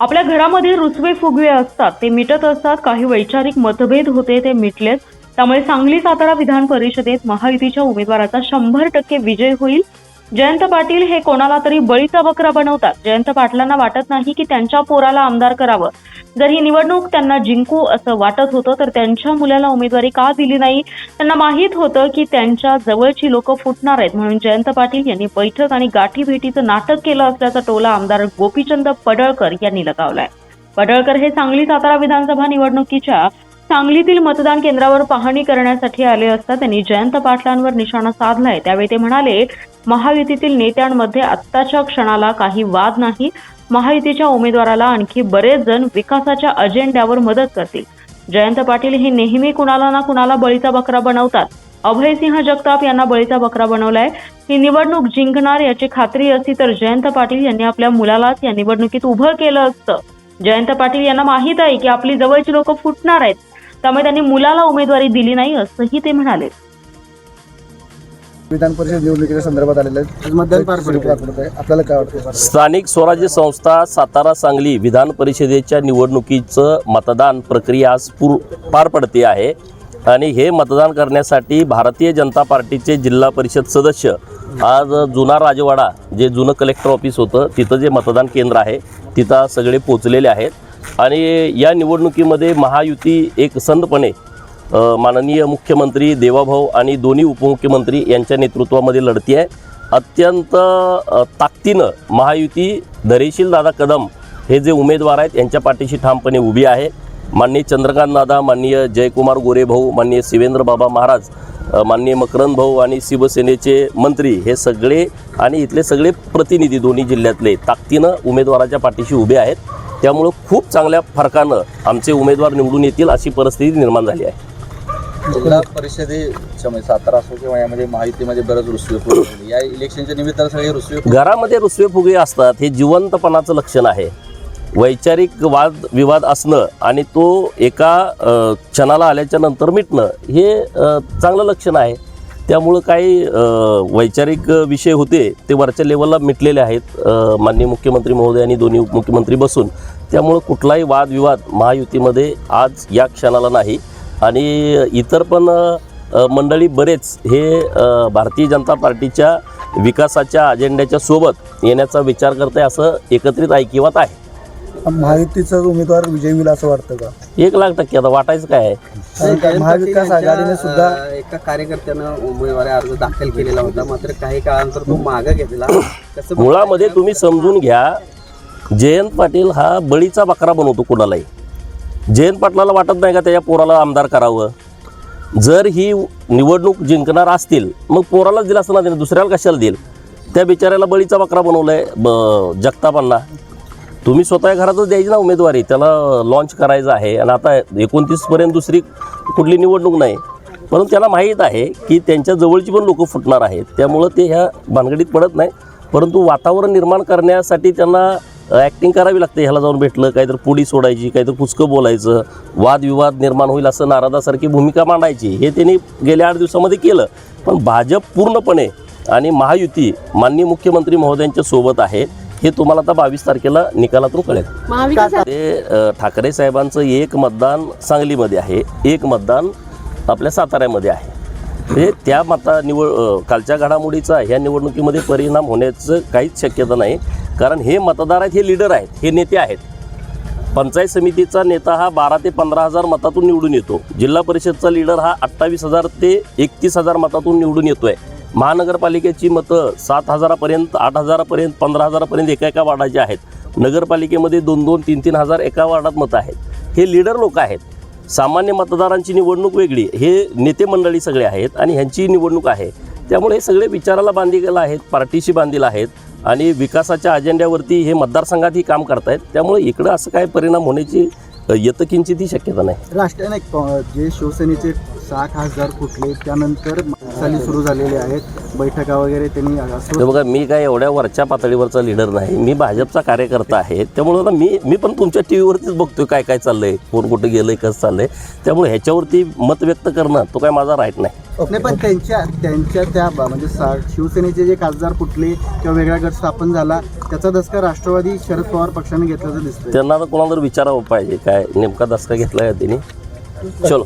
आपल्या घरामध्ये रुसवे फुगवे असतात, ते मिटत असतात. काही वैचारिक मतभेद होते, ते मिटलेत. त्यामुळे सांगली सातारा विधान परिषदेत महायुतीच्या उमेदवाराचा 100% विजय होईल. जयंत पाटील हे कोणाला तरी बळीचा बकरा बनवतात. जयंत पाटलांना वाटत नाही की त्यांच्या पोराला आमदार करावं. जर ही निवडणूक त्यांना जिंकू असं वाटत होतं तर त्यांच्या मुलाला उमेदवारी का दिली नाही? त्यांना माहीत होतं की त्यांच्या जवळची लोक फुटणार आहेत, म्हणून जयंत पाटील यांनी बैठक आणि गाठीभेटीचं नाटक केलं असल्याचा टोला आमदार गोपीचंद पडळकर यांनी लगावलाय. पडळकर हे सांगली सातारा विधानसभा निवडणुकीच्या सांगलीतील मतदान केंद्रावर पाहणी करण्यासाठी आले असता त्यांनी जयंत पाटलांवर निशाणा साधलाय. त्यावेळी ते म्हणाले, महायुतीतील नेत्यांमध्ये आत्ताच्या क्षणाला काही वाद नाही. महायुतीच्या उमेदवाराला आणखी बरेच जण विकासाच्या अजेंड्यावर मदत करतील. जयंत पाटील हे नेहमी कुणाला ना कुणाला बळीचा बकरा बनवतात. अभयसिंह जगताप यांना बळीचा बकरा बनवलाय. ही निवडणूक जिंकणार याची खात्री असती तर जयंत पाटील यांनी आपल्या मुलालाच या निवडणुकीत उभं केलं असतं. जयंत पाटील यांना माहीत आहे की आपली जवळची लोक फुटणार आहेत, त्यामुळे त्यांनी मुलाला उमेदवारी दिली नाही असंही ते म्हणाले. विधान परिषद निवडणुकीच्या संदर्भात आलेले मतदान पार पडत आहे, आपल्याला काय वाटतं? स्थानिक स्वराज्य संस्था सातारा सांगली विधान परिषदेच्या निवडणुकीचं मतदान प्रक्रिया आज पार पडते आहे आणि हे मतदान करण्यासाठी भारतीय जनता पार्टीचे जिल्हा परिषद सदस्य आज जुना राजवाडा, जे जुनं कलेक्टर ऑफिस होतं तिथं जे मतदान केंद्र आहे तिथं सगळे पोचलेले आहेत आणि या निवडणुकीमध्ये महायुती एक संधपणे माननीय मुख्यमंत्री देवाभाऊ आणि दोन्ही उपमुख्यमंत्री यांच्या नेतृत्वामध्ये लढती आहे. अत्यंत ताकदीनं महायुती धैर्यशील दादा कदम हे जे उमेदवार आहेत यांच्या पाठीशी ठामपणे उभी आहे. माननीय चंद्रकांत दादा, माननीय जयकुमार गोरे भाऊ, माननीय शिवेंद्र बाबा महाराज, माननीय मकरंद भाऊ आणि शिवसेनेचे मंत्री हे सगळे आणि इथले सगळे प्रतिनिधी दोन्ही जिल्ह्यातले ताकदीनं उमेदवाराच्या पाठीशी उभे आहेत. त्यामुळं खूप चांगल्या फरकानं आमचे उमेदवार निवडून येतील अशी परिस्थिती निर्माण झाली आहे. जिल्हा परिषदेच्या सातारा असो किंवा यामध्ये महायुतीमध्ये बरेच रुसवे फुगले, या इलेक्शनच्या निमित्तानं सगळे रुसवे घरामध्ये रुसवे फुगे असतात, हे जिवंतपणाचं लक्षण आहे. वैचारिक वाद विवाद असणं आणि तो एका क्षणाला आल्याच्या नंतर मिटणं हे चांगलं लक्षण आहे. त्यामुळं काही वैचारिक विषय होते ते वरच्या लेवलला मिटलेले आहेत माननीय मुख्यमंत्री महोदय आणि दोन्ही उपमुख्यमंत्री बसून. त्यामुळं कुठलाही वादविवाद महायुतीमध्ये आज या क्षणाला नाही आणि इतर पण मंडळी बरेच हे भारतीय जनता पार्टीच्या विकासाच्या अजेंड्याच्या सोबत येण्याचा विचार करते असं एकत्रित ऐकिवात आहे. महायुतीचा उमेदवार विजय होईल असं वाटतं का? 1,00,000% आता वाटायचं काय आहे? महाविकास आघाडीने सुद्धा एका कार्यकर्त्यानं उमेदवारी अर्ज दाखल केलेला होता, मात्र काही काळानंतर तो मागे घेतला. मुळामध्ये तुम्ही समजून घ्या, जयंत पाटील हा बळीचा बकरा बनवतो कुणालाही. जयंत पाटलाला वाटत नाही का त्याच्या पोराला आमदार करावं? जर ही निवडणूक जिंकणार असतील मग पोरालाच दिला असताना त्याने दुसऱ्याला कशाला देईल? त्या बिचाऱ्याला बळीचा बकरा बनवलाय जगतापांना. तुम्ही स्वतः घरातच द्यायची ना उमेदवारी, त्याला लॉन्च करायचं आहे आणि आता 29पर्यंत दुसरी कुठली निवडणूक नाही. परंतु त्याला माहीत आहे की त्यांच्या जवळची पण लोक फुटणार आहेत, त्यामुळं ते ह्या भानगडीत पडत नाही. परंतु वातावरण निर्माण करण्यासाठी त्यांना ॲक्टिंग करावी लागते. ह्याला जाऊन भेटलं, काहीतरी पुडी सोडायची, काहीतरी पुचकं बोलायचं, वादविवाद निर्माण होईल असं नारादासारखी भूमिका मांडायची. हे त्यांनी गेल्या 8 दिवसामध्ये केलं. पण भाजप पूर्णपणे आणि महायुती माननीय मुख्यमंत्री महोदयांच्या सोबत आहे. हे तुम्हाला आता 22 तारखेला निकालातून कळेल. ते ठाकरे साहेबांचं एक मतदान सांगलीमध्ये आहे, एक मतदान आपल्या साताऱ्यामध्ये आहे. म्हणजे त्या कालच्या घडामोडीचा ह्या निवडणुकीमध्ये परिणाम होण्याचं काहीच शक्यता नाही. कारण हे मतदार आहेत, हे लीडर आहेत, हे नेते आहेत. पंचायत समितीचा नेता हा 12 ते 15,000 मतातून निवडून येतो. जिल्हा परिषदचा लीडर हा 28,000 ते 31,000 मतातून निवडून येतो आहे. महानगरपालिकेची मतं 7,000पर्यंत, 8,000पर्यंत, 15,000पर्यंत एका वार्डाची आहेत. नगरपालिकेमध्ये 2-2, 3-3 हजार एका वार्डात मतं आहेत. हे लीडर लोक आहेत. सामान्य मतदारांची निवडणूक वेगळी, हे नेते मंडळी सगळे आहेत आणि ह्यांची निवडणूक आहे. त्यामुळे हे सगळे विचाराला बांधील आहेत, पार्टीशी बांधील आहेत आणि विकासाच्या अजेंड्यावरती हे मतदारसंघातही काम करतायत. त्यामुळे इकडं असं काय परिणाम होण्याची यतकिंचितही शक्यता नाही. राष्ट्रीय जे शिवसेनेचे 6 खासदार फुटले, त्यानंतर चाली सुरू झालेले आहेत, बैठका वगैरे त्यांनी असं ते बघा, मी काय एवढ्या वरच्या पातळीवरचा लीडर नाही, मी भाजपचा कार्यकर्ता आहे. त्यामुळे आता मी पण तुमच्या टी व्हीवरतीच बघतोय काय काय चाललंय, कोण कुठं गेलंय, कसं चाललंय. त्यामुळे ह्याच्यावरती मत व्यक्त करणं तो काय माझा राईट नाही. नाही, पण त्यांच्या त्या म्हणजे शिवसेनेचे जे खासदार फुटले किंवा वेगळा गट स्थापन झाला, त्याचा धसका राष्ट्रवादी शरद पवार पक्षाने घेतल्याचं दिसतंय. त्यांना तर कोणाला विचारावं पाहिजे काय नेमका दसका घेतला का त्यांनी. चलो.